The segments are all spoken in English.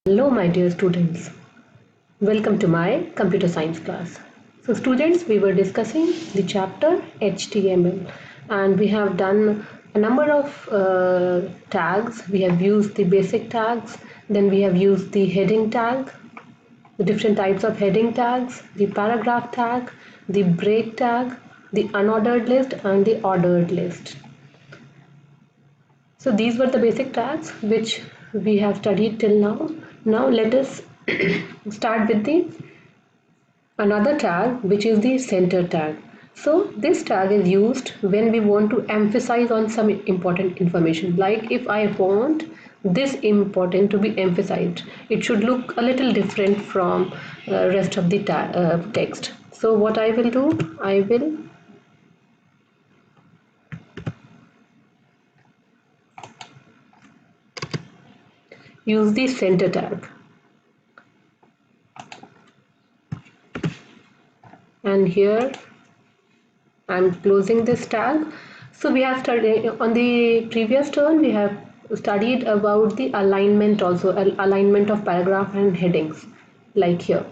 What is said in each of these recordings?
Hello my dear students, welcome to my computer science class. So students, we were discussing the chapter HTML and we have done a number of tags. We have used the basic tags, then we have used the heading tag, the different types of heading tags, the paragraph tag, the break tag, the unordered list and the ordered list. So these were the basic tags which we have studied till now. Now let us start with the another tag, which is the center tag. So this tag is used when we want to emphasize on some important information. Like if I want this important to be emphasized, it should look a little different from rest of the text. So what I will do, I will use the center tag. And here I'm closing this tag. So we have studied on the previous turn, we have studied about the alignment also, alignment of paragraph and headings, like here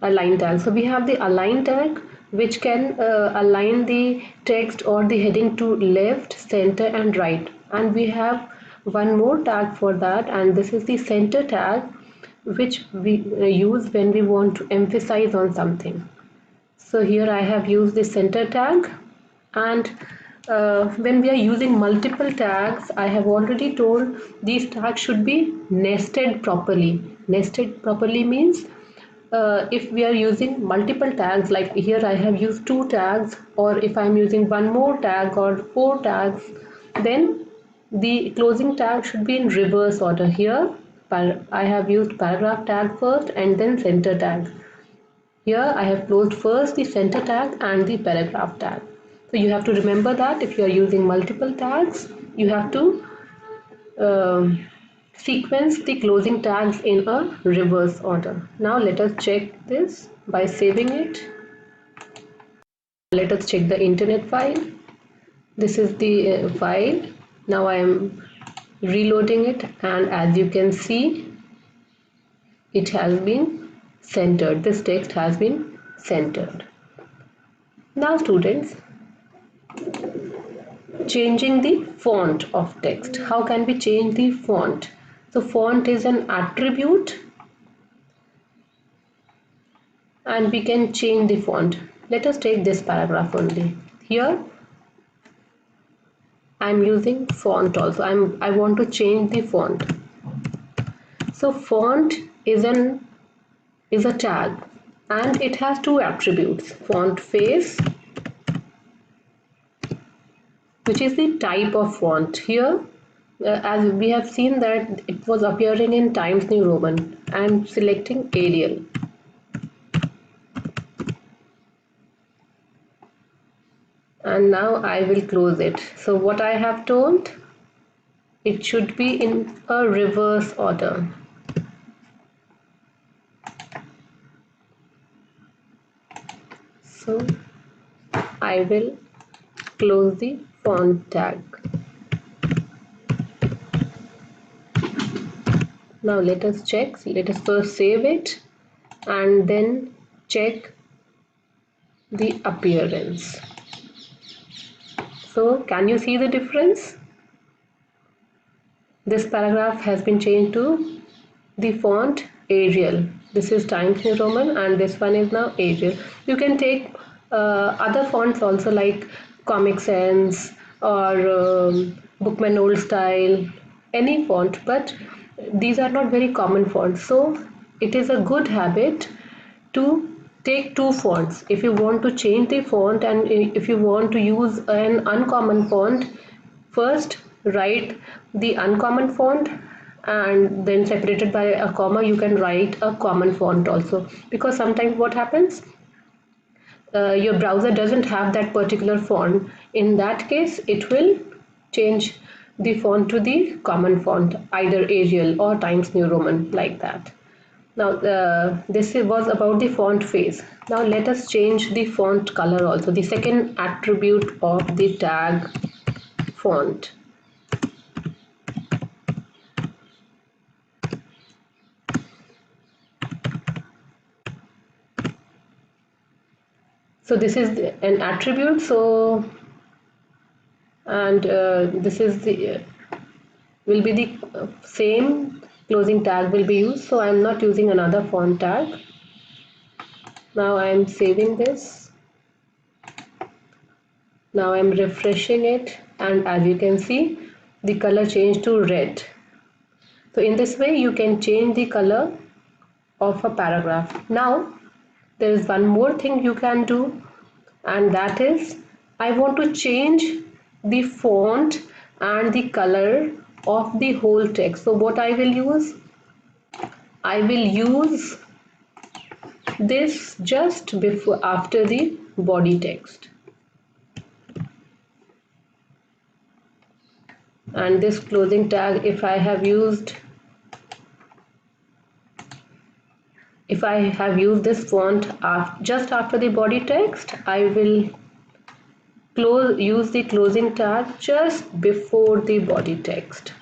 align tag. So we have the align tag which can align the text or the heading to left, center and right, and we have one more tag for that, and this is the center tag, which we use when we want to emphasize on something. So here I have used the center tag, and when we are using multiple tags, I have already told these tags should be nested properly. Nested properly means if we are using multiple tags, like here I have used two tags, or if I am using one more tag or four tags, then the closing tag should be in reverse order. Here I have used paragraph tag first and then center tag. Here I have closed first the center tag and the paragraph tag. So you have to remember that if you are using multiple tags, you have to sequence the closing tags in a reverse order. Now let us check this by saving it. Let us check the internet file. This is the file. Now I am reloading it, and as you can see, it has been centered. This text has been centered. Now students, changing the font of text. How can we change the font? So font is an attribute and we can change the font. Let us take this paragraph only. Here I am using font also. I want to change the font. So font is a tag and it has two attributes: font face, which is the type of font. Here as we have seen that it was appearing in Times New Roman. I am selecting Arial. And now I will close it. So what I have told, it should be in a reverse order. So I will close the font tag. Now let us check. Let us first save it and then check the appearance. So can you see the difference? This paragraph has been changed to the font Arial. This is Times New Roman and this one is now Arial. You can take other fonts also, like Comic Sans or Bookman Old Style, any font, but these are not very common fonts. So it is a good habit to take two fonts. If you want to change the font and if you want to use an uncommon font, first write the uncommon font and then separated by a comma you can write a common font also, because sometimes what happens, your browser doesn't have that particular font. In that case it will change the font to the common font, either Arial or Times New Roman, like that. Now this was about the font face. Now let us change the font color also, the second attribute of the tag font. So this is an attribute. So and this is the will be the same closing tag will be used. So I am not using another font tag. Now I am saving this. Now I am refreshing it, and as you can see, the color changed to red. So in this way you can change the color of a paragraph. Now there is one more thing you can do, and that is I want to change the font and the color of the whole text. So what I will use? I will use this just before after the body text. And this closing tag, if I have used this font just after the body text, I will use the closing tag just before the body text.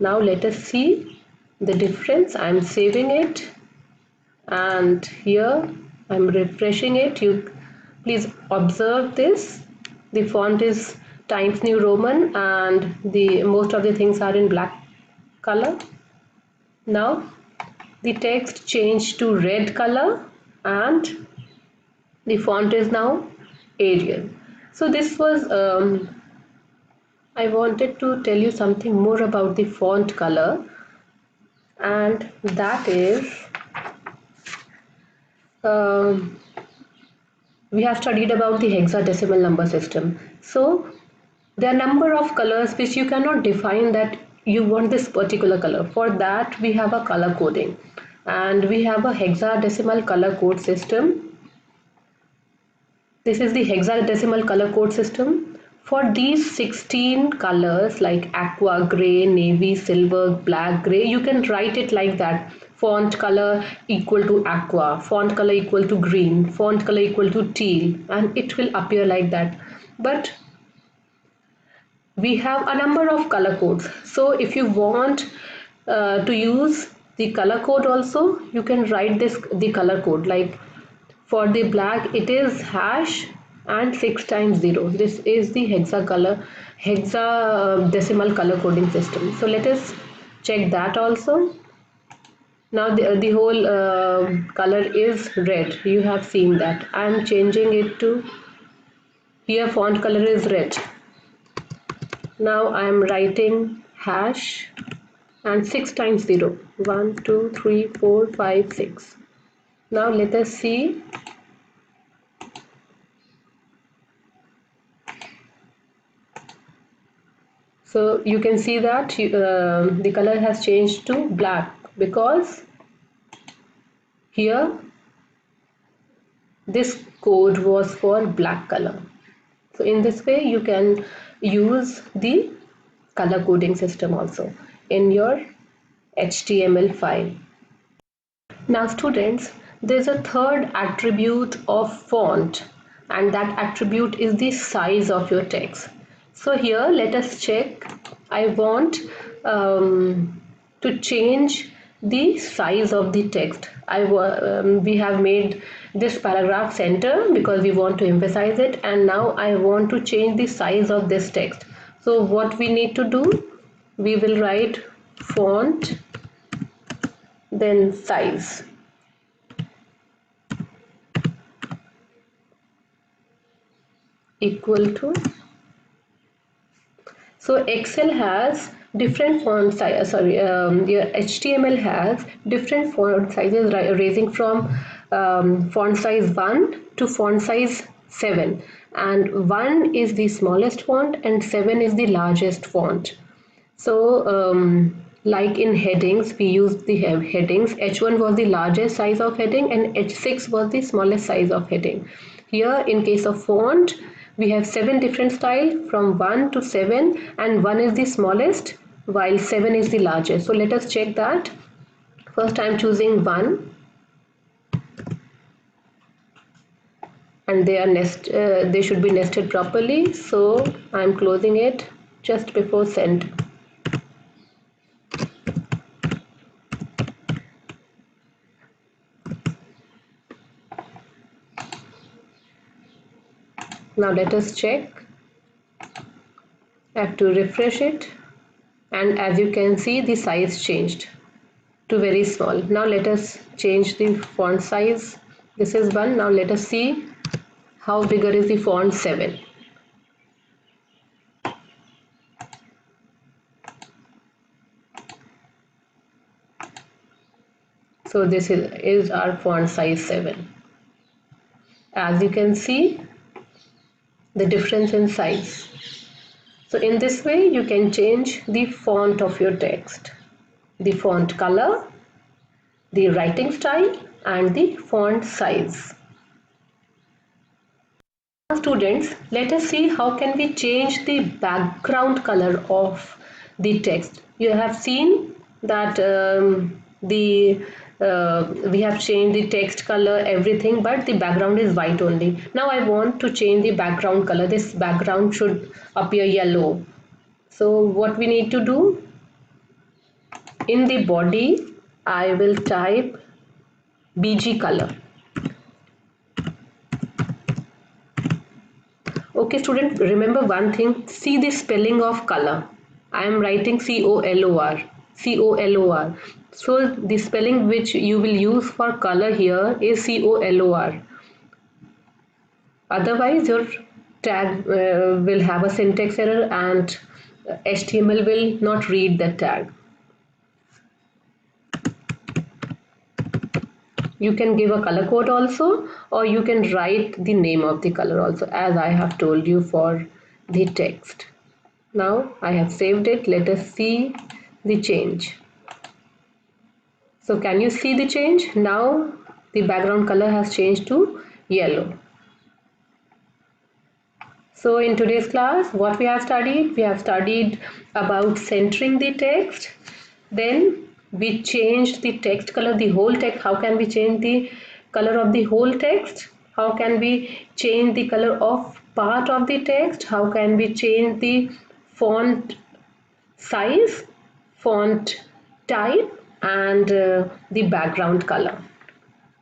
Now let us see the difference. I'm saving it, and here I'm refreshing it. You please observe this. The font is Times New Roman, and the most of the things are in black color. Now the text changed to red color, and the font is now Arial. So this was I wanted to tell you something more about the font color, and that is we have studied about the hexadecimal number system. So there are number of colors which you cannot define that you want this particular color. For that we have a color coding, and we have a hexadecimal color code system. This is the hexadecimal color code system. For these 16 colors like aqua, grey, navy, silver, black, grey, you can write it like that. Font color equal to aqua, font color equal to green, font color equal to teal, and it will appear like that. But we have a number of color codes. So if you want to use the color code also, you can write the color code. Like for the black, it is hash and 6 times 0. This is the hexadecimal color coding system. So let us check that also. Now the whole color is red. You have seen that. I am changing it to, here font color is red. Now I am writing hash and 6 times 0. 1, 2, 3, 4, 5, 6. Now let us see. So you can see that the color has changed to black, because here this code was for black color. So in this way you can use the color coding system also in your HTML file. Now students, there's a third attribute of font, and that attribute is the size of your text. So here let us check. I want to change the size of the text. We have made this paragraph center because we want to emphasize it, and now I want to change the size of this text. So what we need to do, we will write font then size equal to, so Excel has different font size, your HTML has different font sizes ranging from font size 1 to font size 7, and 1 is the smallest font and 7 is the largest font. So like in headings, we used the headings. H1 was the largest size of heading and H6 was the smallest size of heading. Here in case of font, we have 7 different styles from 1 to 7, and 1 is the smallest while 7 is the largest. So let us check that. First I am choosing 1, and they should be nested properly. So I am closing it just before send. Now let us check. I have to refresh it, and as you can see the size changed to very small. Now let us change the font size. This is 1. Now let us see how bigger is the font 7. So this is our font size 7. As you can see the difference in size. So in this way you can change the font of your text, the font color, the writing style and the font size. Students, let us see how can we change the background color of the text. You have seen that we have changed the text color, everything, but the background is white only. Now I want to change the background color. This background should appear yellow. So what we need to do, in the body I will type BG color. Okay student, remember one thing, see the spelling of color. I am writing C-O-L-O-R, C-O-L-O-R. So the spelling which you will use for color here is C-O-L-O-R. Otherwise your tag will have a syntax error and HTML will not read the tag. You can give a color code also, or you can write the name of the color also, as I have told you for the text. Now I have saved it. Let us see the change. So can you see the change? Now the background color has changed to yellow. So in today's class, what we have studied about centering the text. Then we changed the text color, the whole text. How can we change the color of the whole text? How can we change the color of part of the text? How can we change the font size, font type and the background color.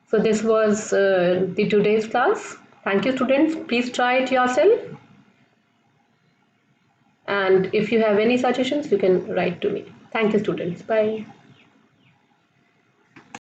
So this was the today's class. Thank you students. Please try it yourself. And if you have any suggestions, you can write to me. Thank you students. Bye.